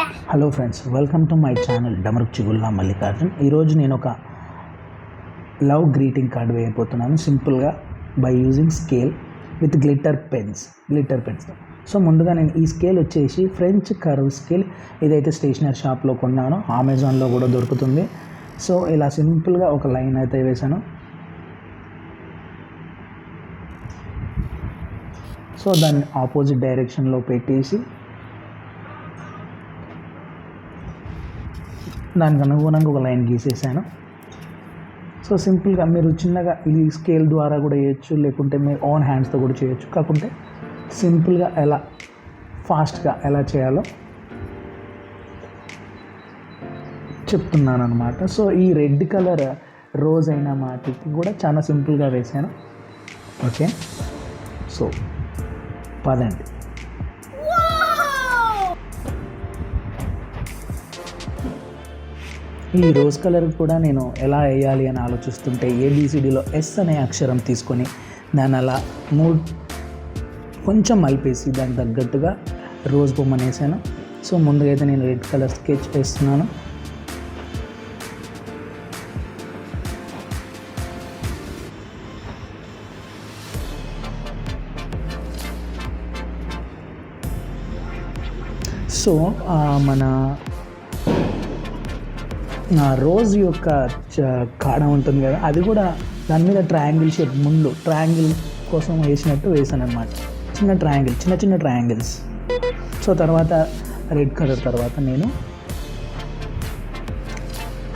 Hello friends, welcome to my channel Damaruk Chigulla Mallikarjun. ఈరోజు నేను ఒక లవ్ గ్రీటింగ్ కార్డ్ వేయబోతున్నాను సింపుల్గా by using scale with glitter pens. So ముందుగా నేను ఈ స్కేల్ వచ్చేసి ఫ్రెంచ్ కర్వ్ స్కేల్. ఇదైతే స్టేషనరీ షాప్లో కొన్నాను, అమెజాన్లో కూడా దొరుకుతుంది. సో ఇలా సింపుల్గా ఒక లైన్ అయితే వేసాను. సో దాన్ని ఆపోజిట్ డైరెక్షన్లో పెట్టేసి దానికి అనుగుణంగా ఒక లైన్ గీసేసాను. సో సింపుల్గా మీరు చిన్నగా ఈ స్కేల్ ద్వారా కూడా చేయొచ్చు, లేకుంటే మీరు ఓన్ హ్యాండ్స్తో కూడా చేయొచ్చు. కాకుంటే సింపుల్గా ఎలా ఫాస్ట్గా ఎలా చేయాలో చెప్తున్నాను అనమాట. సో ఈ రెడ్ కలర్ రోజ్ అయిన మాటికి కూడా చాలా సింపుల్గా వేసాను. ఓకే, సో పదండి. ఈ రోజ్ కలర్ కూడా నేను ఎలా వేయాలి అని ఆలోచిస్తుంటే ఏబిసిడిలో ఎస్ అనే అక్షరం తీసుకొని దాన్ని అలా కొంచెం మలిపేసి దానికి తగ్గట్టుగా రోజ్ బొమ్మను వేసాను. సో ముందుగా అయితే నేను రెడ్ కలర్ స్కెచ్ వేస్తున్నాను. సో మన రోజ్ యొక్క కాడ ఉంటుంది కదా, అది కూడా దాని మీద ట్రయాంగిల్ షేప్ ముందు ట్రయాంగిల్ కోసం వేసినట్టు వేసాను అనమాట. చిన్న ట్రయాంగిల్స్. సో తర్వాత రెడ్ కలర్ తర్వాత నేను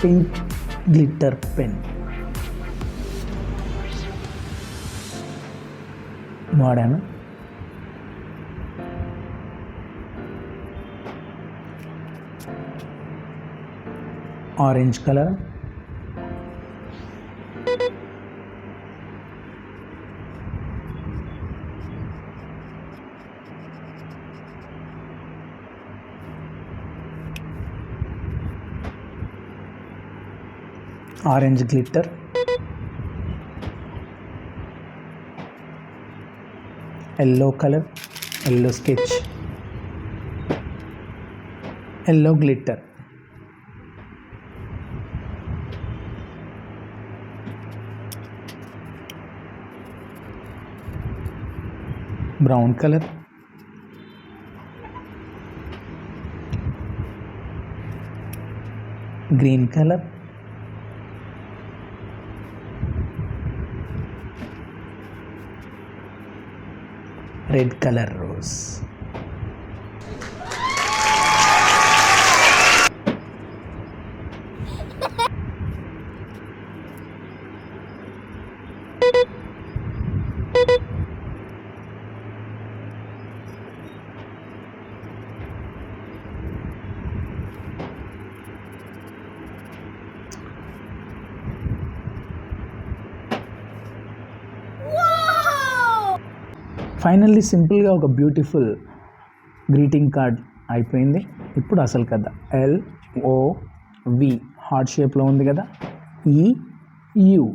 పింక్ గ్లిటర్ పెన్ వాడాను. Orange colour, orange glitter, yellow colour, yellow sketch, yellow glitter, brown colour, green colour, red colour rose. Finally సింపుల్గా ఒక బ్యూటిఫుల్ గ్రీటింగ్ కార్డ్ అయిపోయింది. ఇప్పుడు అసలు కదా LOV హార్ట్ షేప్లో ఉంది కదా, EU